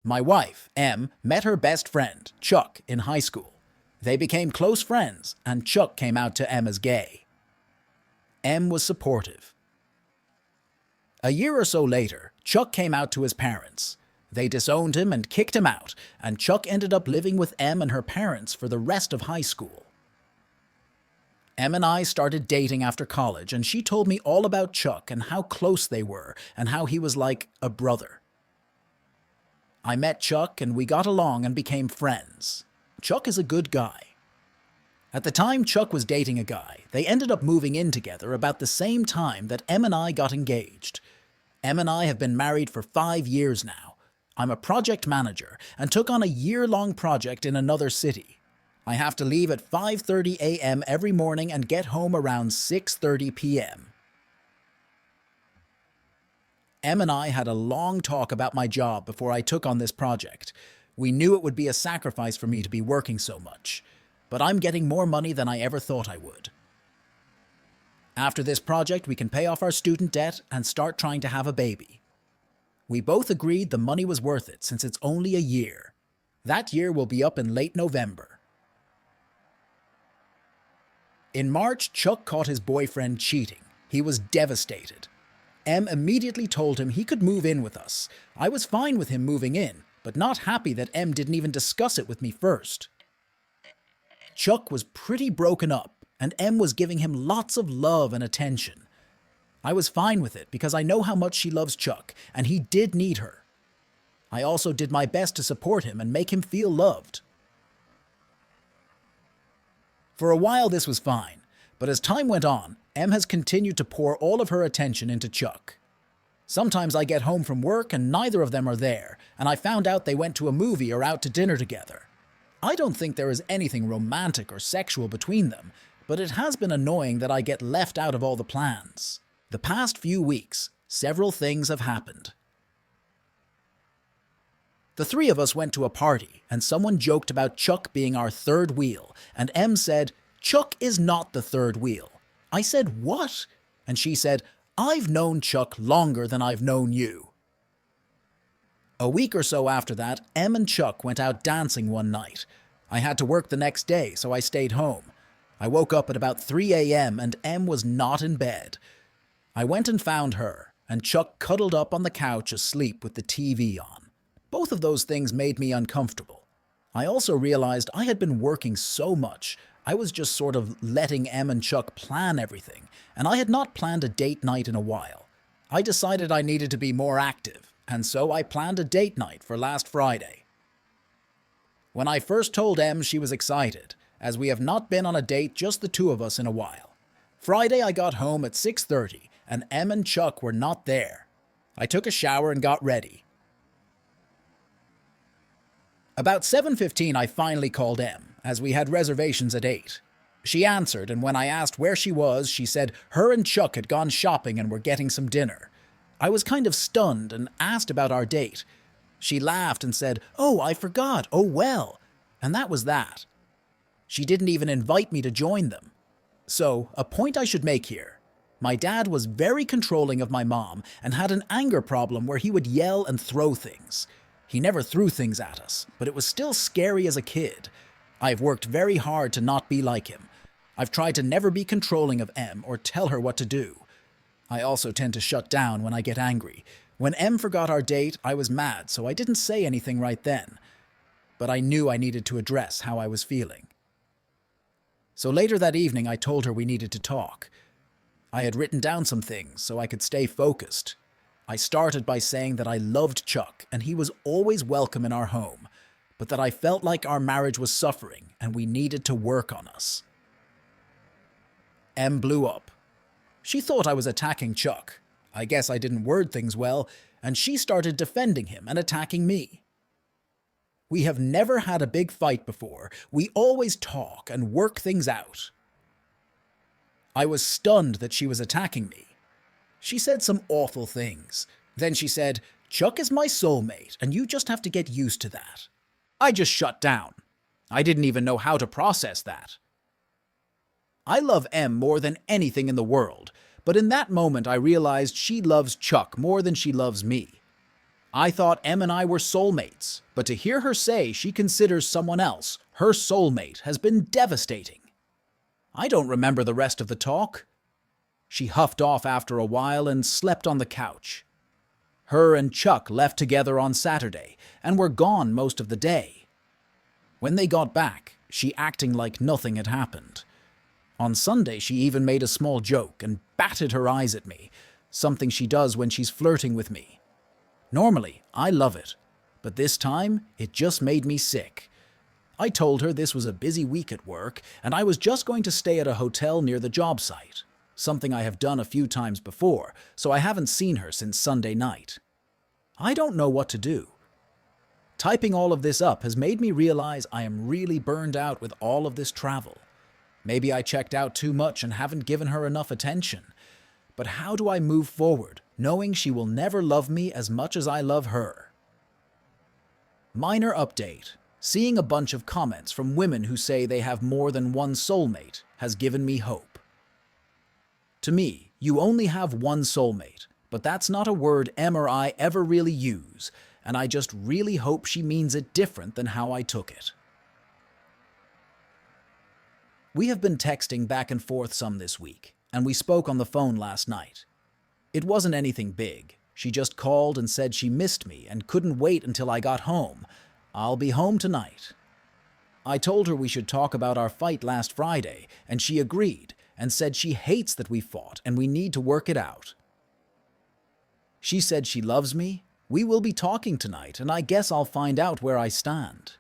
My wife, Em, met her best friend, Chuck, in high school. They became close friends, and Chuck came out to Em as gay. Em was supportive. A year or so later, Chuck came out to his parents. They disowned him and kicked him out, and Chuck ended up living with Em and her parents for the rest of high school. Em and I started dating after college, and she told me all about Chuck and how close they were and how he was like a brother. I met Chuck and we got along and became friends. Chuck is a good guy. At the time Chuck was dating a guy, they ended up moving in together about the same time that Em and I got engaged. Em and I have been married for 5 years now. I'm a project manager and took on a year-long project in another city. I have to leave at 5:30 a.m. every morning and get home around 6:30 p.m. Em and I had a long talk about my job before I took on this project. We knew it would be a sacrifice for me to be working so much, but I'm getting more money than I ever thought I would. After this project, we can pay off our student debt and start trying to have a baby. We both agreed the money was worth it since it's only a year. That year will be up in late November. In March, Chuck caught his boyfriend cheating. He was devastated. Em immediately told him he could move in with us. I was fine with him moving in, but not happy that Em didn't even discuss it with me first. Chuck was pretty broken up, and Em was giving him lots of love and attention. I was fine with it because I know how much she loves Chuck, and he did need her. I also did my best to support him and make him feel loved. For a while this was fine, but as time went on, Em has continued to pour all of her attention into Chuck. Sometimes I get home from work and neither of them are there, and I found out they went to a movie or out to dinner together. I don't think there is anything romantic or sexual between them, but it has been annoying that I get left out of all the plans. The past few weeks, several things have happened. The three of us went to a party, and someone joked about Chuck being our third wheel, and Em said, "Chuck is not the third wheel." I said, "What?" And she said, "I've known Chuck longer than I've known you." A week or so after that, Em and Chuck went out dancing one night. I had to work the next day, so I stayed home. I woke up at about 3 a.m. and Em was not in bed. I went and found her, and Chuck cuddled up on the couch asleep with the TV on. Both of those things made me uncomfortable. I also realized I had been working so much, I was just sort of letting Em and Chuck plan everything, and I had not planned a date night in a while. I decided I needed to be more active, and so I planned a date night for last Friday. When I first told Em, she was excited, as we have not been on a date just the two of us in a while. Friday I got home at 6:30, and Em and Chuck were not there. I took a shower and got ready. About 7:15 I finally called Em, as we had reservations at 8. She answered, and when I asked where she was, she said her and Chuck had gone shopping and were getting some dinner. I was kind of stunned and asked about our date. She laughed and said, "Oh, I forgot, oh well," and that was that. She didn't even invite me to join them. So, a point I should make here. My dad was very controlling of my mom and had an anger problem where he would yell and throw things. He never threw things at us, but it was still scary as a kid. I've worked very hard to not be like him. I've tried to never be controlling of Em or tell her what to do. I also tend to shut down when I get angry. When Em forgot our date, I was mad, so I didn't say anything right then. But I knew I needed to address how I was feeling. So later that evening, I told her we needed to talk. I had written down some things so I could stay focused. I started by saying that I loved Chuck and he was always welcome in our home, but that I felt like our marriage was suffering and we needed to work on us. Em blew up. She thought I was attacking Chuck. I guess I didn't word things well, and she started defending him and attacking me. We have never had a big fight before. We always talk and work things out. I was stunned that she was attacking me. She said some awful things. Then she said, "Chuck is my soulmate, and you just have to get used to that." I just shut down. I didn't even know how to process that. I love Em more than anything in the world, but in that moment I realized she loves Chuck more than she loves me. I thought Em and I were soulmates, but to hear her say she considers someone else her soulmate has been devastating. I don't remember the rest of the talk. She huffed off after a while and slept on the couch. Her and Chuck left together on Saturday and were gone most of the day. When they got back, she acting like nothing had happened. On Sunday, she even made a small joke and batted her eyes at me, something she does when she's flirting with me. Normally, I love it, but this time, it just made me sick. I told her this was a busy week at work and I was just going to stay at a hotel near the job site, something I have done a few times before, so I haven't seen her since Sunday night. I don't know what to do. Typing all of this up has made me realize I am really burned out with all of this travel. Maybe I checked out too much and haven't given her enough attention. But how do I move forward, knowing she will never love me as much as I love her? Minor update. Seeing a bunch of comments from women who say they have more than one soulmate has given me hope. To me, you only have one soulmate, but that's not a word Em or I ever really use, and I just really hope she means it different than how I took it. We have been texting back and forth some this week, and we spoke on the phone last night. It wasn't anything big. She just called and said she missed me and couldn't wait until I got home. I'll be home tonight. I told her we should talk about our fight last Friday, and she agreed and said she hates that we fought and we need to work it out. She said she loves me. We will be talking tonight, and I guess I'll find out where I stand.